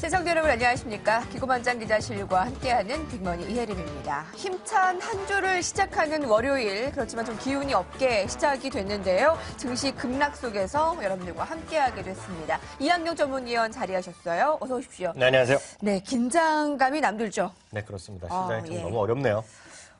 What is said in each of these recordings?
시청자 여러분 안녕하십니까. 기고만장 기자실과 함께하는 빅머니 이혜림입니다. 힘찬 한 주를 시작하는 월요일, 그렇지만 좀 기운이 없게 시작이 됐는데요. 증시 급락 속에서 여러분들과 함께하게 됐습니다. 이한경 전문위원 자리하셨어요. 어서 오십시오. 네, 안녕하세요. 네, 긴장감이 남들죠. 네, 그렇습니다. 시장이 좀 예. 너무 어렵네요.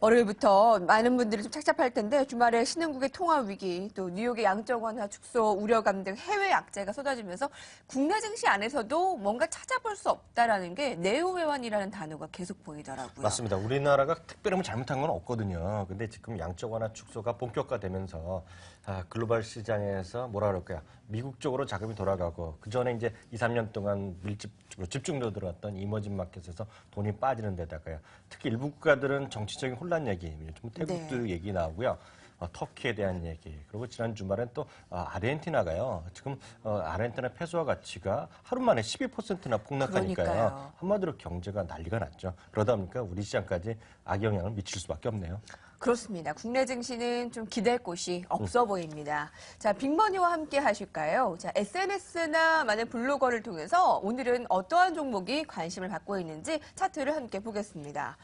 월요일부터 많은 분들이 좀 착잡할 텐데 주말에 신흥국의 통화 위기, 또 뉴욕의 양적 완화 축소 우려감 등 해외 악재가 쏟아지면서 국내 증시 안에서도 뭔가 찾아볼 수 없다라는 게 내후회환이라는 단어가 계속 보이더라고요. 맞습니다. 우리나라가 특별히 뭐 잘못한 건 없거든요. 근데 지금 양적 완화 축소가 본격화되면서 글로벌 시장에서 뭐라 그럴까요? 미국 쪽으로 자금이 돌아가고 그 전에 이제 2, 3년 동안 집중적으로 들어왔던 이머징 마켓에서 돈이 빠지는 데다가요. 특히 일부 국가들은 정치적인 혼란 얘기, 태국도 얘기 나오고요. 터키에 대한 얘기. 그리고 지난 주말엔 또 아르헨티나가요. 지금 아르헨티나 페소화 가치가 하루 만에 12%나 폭락하니까요. 그러니까요. 한마디로 경제가 난리가 났죠. 그러다 보니까 우리 시장까지 악영향을 미칠 수밖에 없네요. 그렇습니다. 국내 증시는 좀 기댈 곳이 없어 보입니다. 자, 빅머니와 함께 하실까요? 자, SNS나 많은 블로거를 통해서 오늘은 어떠한 종목이 관심을 받고 있는지 차트를 함께 보겠습니다.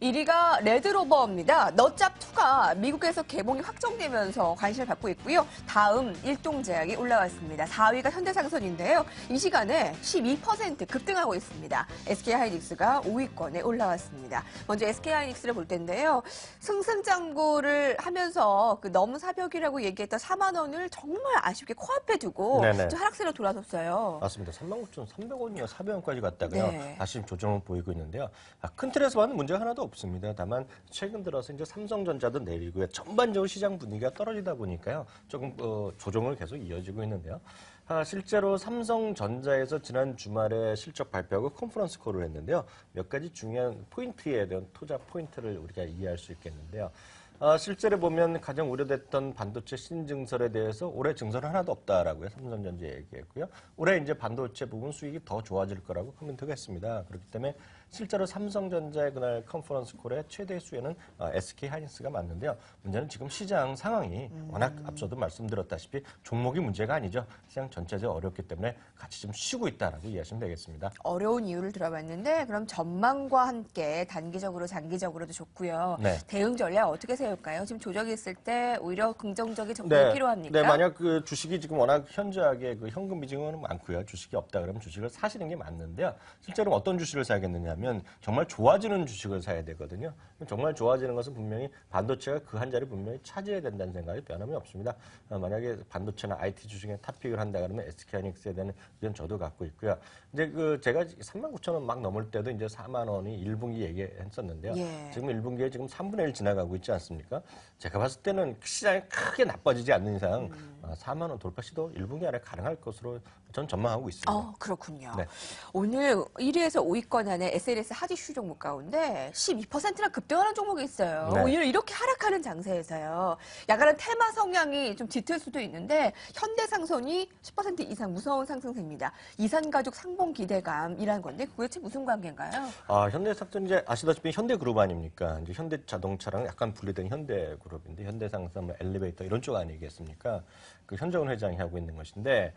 1위가 레드로버입니다. 너짭2가 미국에서 개봉이 확정되면서 관심을 받고 있고요. 다음 일동제약이 올라왔습니다. 4위가 현대상선인데요. 이 시간에 12% 급등하고 있습니다. SK하이닉스가 5위권에 올라왔습니다. 먼저 SK하이닉스를 볼 텐데요. 승승장구를 하면서 그 너무 사벽이라고 얘기했던 4만 원을 정말 아쉽게 코앞에 두고 좀 하락세로 돌아섰어요. 맞습니다. 39,300원이나 400원까지 갔다가요. 네. 다시 좀 조정을 보이고 있는데요. 큰 틀에서 봐는 문제가 하나도 없습니다. 다만 최근 들어서 이제 삼성전자도 내리고요. 전반적으로 시장 분위기가 떨어지다 보니까요. 조금 조정을 계속 이어지고 있는데요. 실제로 삼성전자에서 지난 주말에 실적 발표하고 컨퍼런스 콜을 했는데요. 몇 가지 중요한 포인트에 대한 투자 포인트를 우리가 이해할 수 있겠는데요. 실제로 보면 가장 우려됐던 반도체 신증설에 대해서 올해 증설 하나도 없다라고요. 삼성전자 얘기했고요. 올해 이제 반도체 부분 수익이 더 좋아질 거라고 코멘트가 했습니다. 그렇기 때문에 실제로 삼성전자의 그날 컨퍼런스 콜의 최대 수혜는 SK하이닉스가 맞는데요. 문제는 지금 시장 상황이 워낙 앞서도 말씀드렸다시피 종목이 문제가 아니죠. 시장 전체적으로 어렵기 때문에 같이 좀 쉬고 있다라고 이해하시면 되겠습니다. 어려운 이유를 들어봤는데 그럼 전망과 함께 단기적으로 장기적으로도 좋고요. 네. 대응 전략 어떻게 세울까요? 지금 조정이 있을 때 오히려 긍정적인 접근이 필요합니까? 네, 만약 그 주식이 지금 워낙 현저하게 그 현금 비중은 많고요. 주식이 없다 그러면 주식을 사시는 게 맞는데요. 실제로 어떤 주식을 사야겠느냐 하면 정말 좋아지는 주식을 사야 되거든요. 정말 좋아지는 것은 분명히 반도체가 그 한 자리 분명히 차지해야 된다는 생각이 변함이 없습니다. 만약에 반도체나 IT 주식에 탑픽을 한다 그러면 SK하이닉스에 대한 의견 저도 갖고 있고요. 이제 그 제가 39,000원 막 넘을 때도 이제 4만 원이 1분기 얘기했었는데요. 예. 지금 1분기에 지금 3분의 1 지나가고 있지 않습니까? 제가 봤을 때는 시장이 크게 나빠지지 않는 이상 4만 원 돌파 시도 1분기 안에 가능할 것으로 전 전망하고 있습니다. 그렇군요. 네. 오늘 1위에서 5위권 안에 SNS 하디슈 종목 가운데 12%나 급등하는 종목이 있어요. 네. 오히려 이렇게 하락하는 장세에서요. 약간은 테마 성향이 좀 짙을 수도 있는데 현대상선이 10% 이상 무서운 상승세입니다. 이산가족 상봉 기대감이라는 건데 도대체 무슨 관계인가요? 현대상선 이제 아시다시피 현대그룹 아닙니까? 이제 현대자동차랑 약간 분리된 현대그룹인데 현대상선, 뭐 엘리베이터 이런 쪽 아니겠습니까? 그 현정은 회장이 하고 있는 것인데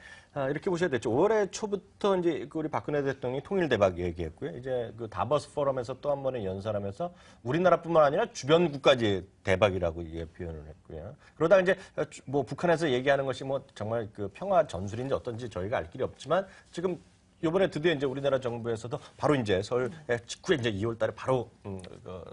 이렇게 보셔야 되죠. 올해 초부터 이제 우리 박근혜 대통령이 통일 대박 얘기했고요. 이제 그 다보스 포럼에서 또 한 번에 연설하면서 우리나라뿐만 아니라 주변 국까지 대박이라고 이게 표현을 했고요. 그러다 이제 뭐 북한에서 얘기하는 것이 뭐 정말 그 평화 전술인지 어떤지 저희가 알 길이 없지만 지금 이번에 드디어 이제 우리나라 정부에서도 바로 이제 서울 직후에 이제 2월 달에 바로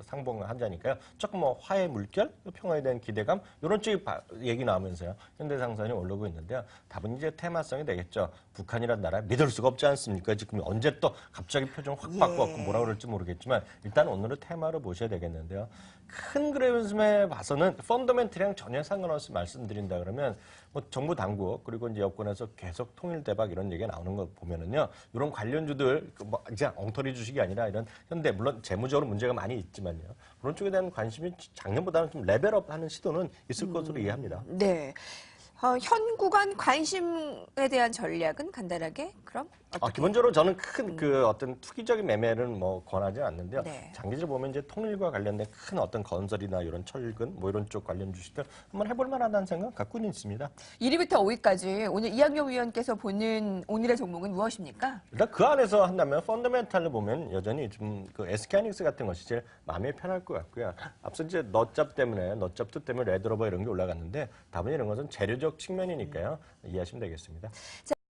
상봉을 한다니까요. 조금 뭐 화해 물결, 평화에 대한 기대감 이런 쪽이 얘기 나오면서요. 현대상선이 오르고 있는데요. 답은 이제 테마성이 되겠죠. 북한이라는 나라 믿을 수가 없지 않습니까? 지금 언제 또 갑자기 표정 확 바꿔갖고 뭐라 그럴지 모르겠지만 일단 오늘은 테마로 보셔야 되겠는데요. 큰 그림에 봐서는 펀더멘틀이랑 전혀 상관없이 말씀드린다 그러면 뭐 정부 당국 그리고 이제 여권에서 계속 통일 대박 이런 얘기가 나오는 거 보면은요. 이런 관련주들 뭐 이제 엉터리 주식이 아니라 이런 현대 물론 재무적으로 문제가 많이 있지만요. 그런 쪽에 대한 관심이 작년보다는 좀 레벨업하는 시도는 있을 것으로 이해합니다. 네. 현 구간 관심에 대한 전략은 간단하게 그럼 기본적으로 저는 큰 그 어떤 투기적인 매매는 뭐 권하지 않는데요. 네. 장기적으로 보면 이제 통일과 관련된 큰 어떤 건설이나 이런 철근 뭐 이런 쪽 관련 주식들 한번 해볼 만하다는 생각 갖고는 있습니다. 1위부터 5위까지 오늘 이학용 위원께서 보는 오늘의 종목은 무엇입니까? 일단 그 안에서 한다면 펀더멘탈을 보면 여전히 좀 그 SK하이닉스 같은 것이 제일 마음이 편할 것 같고요. 앞서 이제 너짭 때문에 레드로버 이런 게 올라갔는데 다분히 이런 것은 재료적 측면이니까요. 이해하시면 되겠습니다.